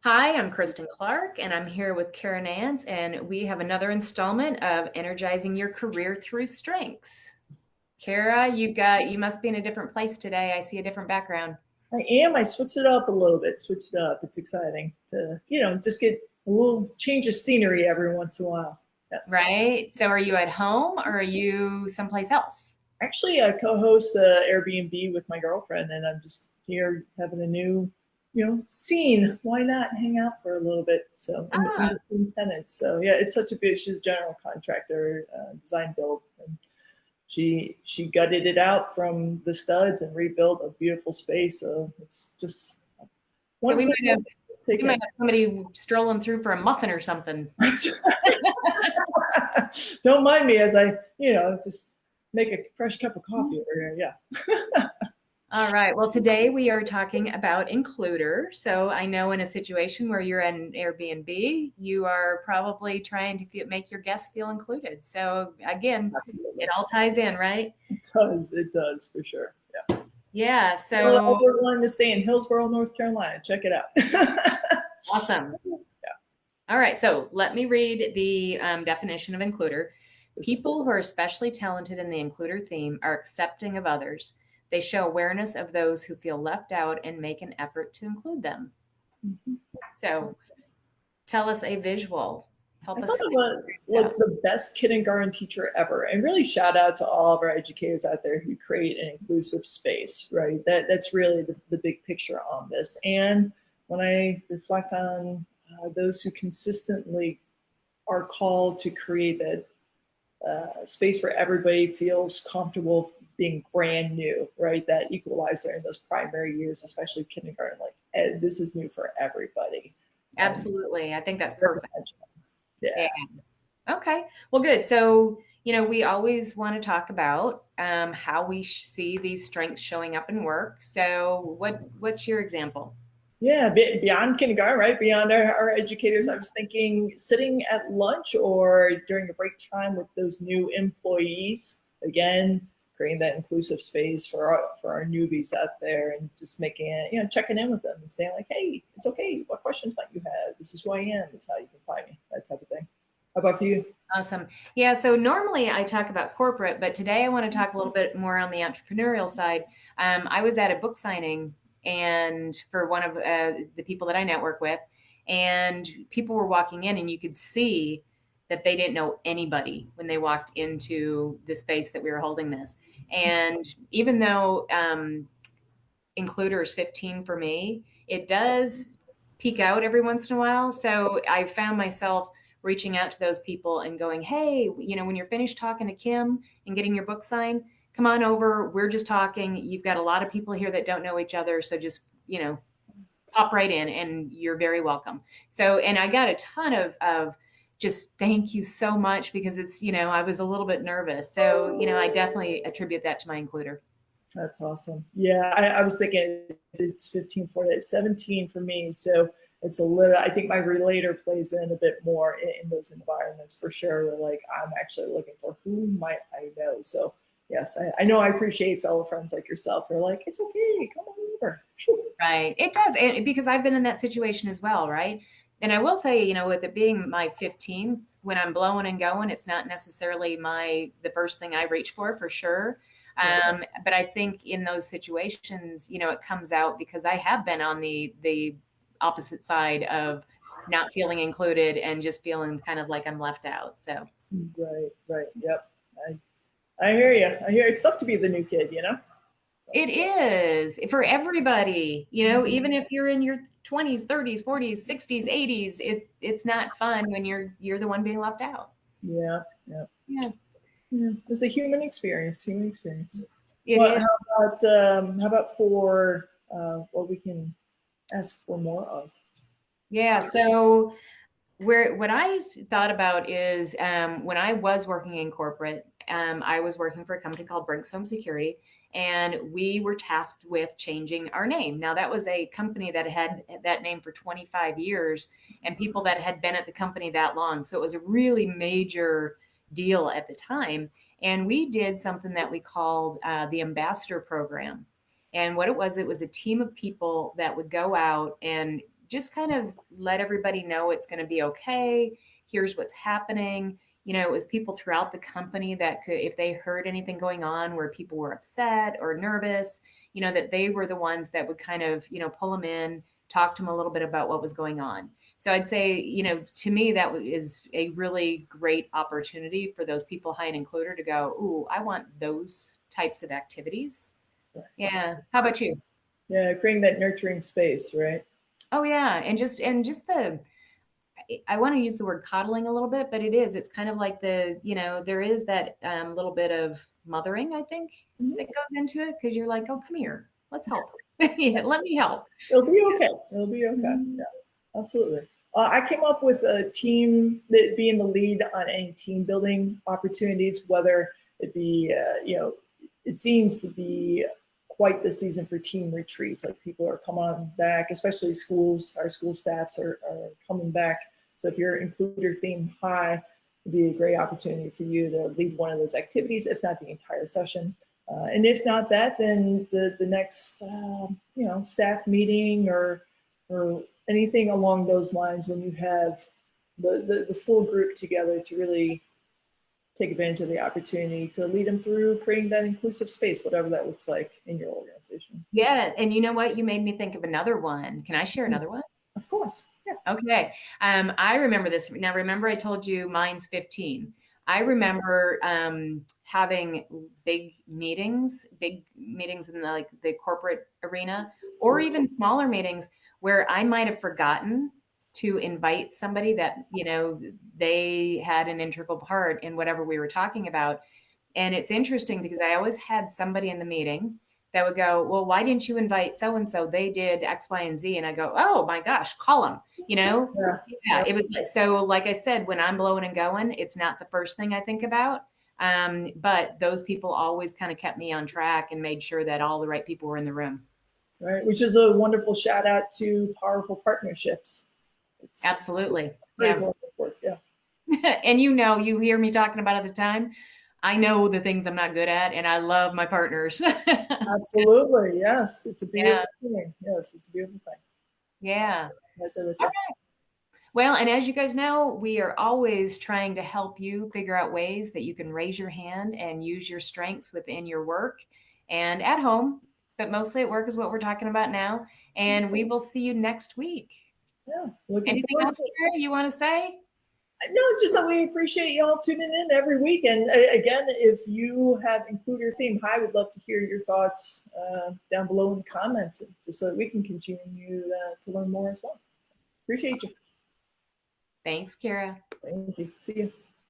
Hi, I'm Kristen Clark, and I'm here with Cara Nance, and we have another installment of Energizing Your Career Through Strengths. Cara, you must be in a different place today. I see a different background. I am. I switched it up a little bit. Switched it up. It's exciting to, just get a little change of scenery every once in a while. Yes. Right? So are you at home or are you someplace else? Actually, I co-host a Airbnb with my girlfriend, and I'm just here having a new, scene. Why not hang out for a little bit? So, in Ah, between tenants. So, yeah, it's such a big. She's a general contractor, design build, and she gutted it out from the studs and rebuilt a beautiful space. So it's just so we wonderful might have to take we might it. have somebody strolling through for a muffin or something. That's right. Don't mind me as I, just make a fresh cup of coffee over here. Yeah. All right. Well, today we are talking about includer. So I know in a situation where you're at an Airbnb, you are probably trying to make your guests feel included. So again, it Absolutely. all ties in, right? It does. It does for sure. Yeah. Yeah. Well, So we're wanting to stay in Hillsborough, North Carolina. Check it out. awesome. All right. So let me read the definition of includer. People who are especially talented in the includer theme are accepting of others. They show awareness of those who feel left out and make an effort to include them. Mhm. So tell us a visual. I Help thought us it figure was this like out. the best kindergarten teacher ever. And really shout out to all of our educators out there who create an inclusive space, right? That's really the big picture on this. And when I reflect on those who consistently are called to create that space where everybody feels comfortable being brand new, right? That equalizer in those primary years, especially kindergarten, like this is new for everybody. Um, Absolutely. I think that's perfect. Yeah. yeah. Okay. Well, good. So, we always want to talk about how we see these strengths showing up in work. So, what's your example? Yeah, beyond kindergarten, right? Beyond our educators, I was thinking sitting at lunch or during a break time with those new employees. Again, creating that inclusive space for our newbies out there, and just making it, checking in with them and saying like, "Hey, it's okay. What questions might you have? This is who I am. This is how you can find me." That type of thing. How about for you? Awesome. Yeah. So, normally I talk about corporate, but today I want to talk a little bit more on the entrepreneurial side. I was at a book signing and for one of the people that I network with, and people were walking in, and you could see that they didn't know anybody when they walked into the space that we were holding this. And even though includer is 15 for me, it does peak out every once in a while. So I found myself reaching out to those people and going, hey, when you're finished talking to Kim and getting your book signed, come on over. We're just talking. You've got a lot of people here that don't know each other. So just, pop right in and you're very welcome. So, and I got a ton of just thank you so much because it's, I was a little bit nervous. So, I definitely attribute that to my includer. That's awesome. Yeah, I was thinking it's 15 for it, 17 for me. So it's a little, I think my relator plays in a bit more in those environments for sure. Where like I'm actually looking for who might I know. So yes, I know I appreciate fellow friends like yourself who are like, it's okay, come on over. Right. It does. And because I've been in that situation as well, right? And I will tell you, with it being my 15, when I'm blowing and going, it's not necessarily the first thing I reach for sure. Yeah. But I think in those situations, it comes out because I have been on the opposite side of not feeling included and just feeling kind of like I'm left out. So Right, right. Yep. I hear you. I hear it's tough to be the new kid, you know? it is for everybody, even if you're in your 20s, 30s, 40s, 60s, 80s, it's not fun when you're the one being left out. Yeah, yeah. Yeah, Yeah. It's a human experience, human experience. it Well, is. how about for what we can ask for more of? Yeah. So what I thought about is when I was working in corporate, I was working for a company called Brinks Home Security, and we were tasked with changing our name. Now, that was a company that had that name for 25 years and people that had been at the company that long. So it was a really major deal at the time. And we did something that we called the Ambassador Program. And what it was a team of people that would go out and just kind of let everybody know it's going to be okay. Here's what's happening. It was people throughout the company that could, if they heard anything going on where people were upset or nervous, that they were the ones that would kind of, pull them in, talk to them a little bit about what was going on. So I'd say, to me, that is a really great opportunity for those people high and includer to go, ooh, I want those types of activities. Yeah. How about you? Yeah, creating that nurturing space, right? Oh yeah. And just I want to use the word coddling a little bit, but it's kind of like there is that little bit of mothering, I think, that goes into it, because you're like, oh, come here, let's help. Yeah, let me help. It'll be okay. It'll be okay. Yeah, absolutely. I came up with a team that being the lead on any team building opportunities, whether it be, it seems to be quite the season for team retreats. Like people are coming on back, especially schools, our school staffs are coming back. So if you're includer theme high, it'd be a great opportunity for you to lead one of those activities, if not the entire session. And if not that, then the next staff meeting or anything along those lines, when you have the full group together to really take advantage of the opportunity to lead them through creating that inclusive space, whatever that looks like in your organization. Yeah, and you know what? You made me think of another one. Can I share another one? Of course. Yeah. Okay. I remember this. Now, remember I told you mine's 15. I remember having big meetings in the corporate arena, or even smaller meetings where I might have forgotten to invite somebody that, they had an integral part in whatever we were talking about. And it's interesting because I always had somebody in the meeting that would go, well, why didn't you invite so and so? They did X, Y, and Z. And I go, oh my gosh, call them. Yeah. It was so. Like I said, when I'm blowing and going, it's not the first thing I think about. But those people always kind of kept me on track and made sure that all the right people were in the room. Right, which is a wonderful shout out to powerful partnerships. It's Absolutely. yeah. Work. Yeah. And you hear me talking about it at the time. I know the things I'm not good at, and I love my partners. Absolutely. Yes. It's a beautiful thing. Yes, it's a beautiful thing. Yeah. All right. Well, and as you guys know, we are always trying to help you figure out ways that you can raise your hand and use your strengths within your work and at home, but mostly at work is what we're talking about now. And we will see you next week. Yeah. Anything else, Cara, you want to say? No, just that we appreciate y'all tuning in every week. And again, if you have included theme high, we'd love to hear your thoughts down below in the comments, just so that we can continue to learn more as well. Appreciate you. Thanks, Cara. Thank you. See you.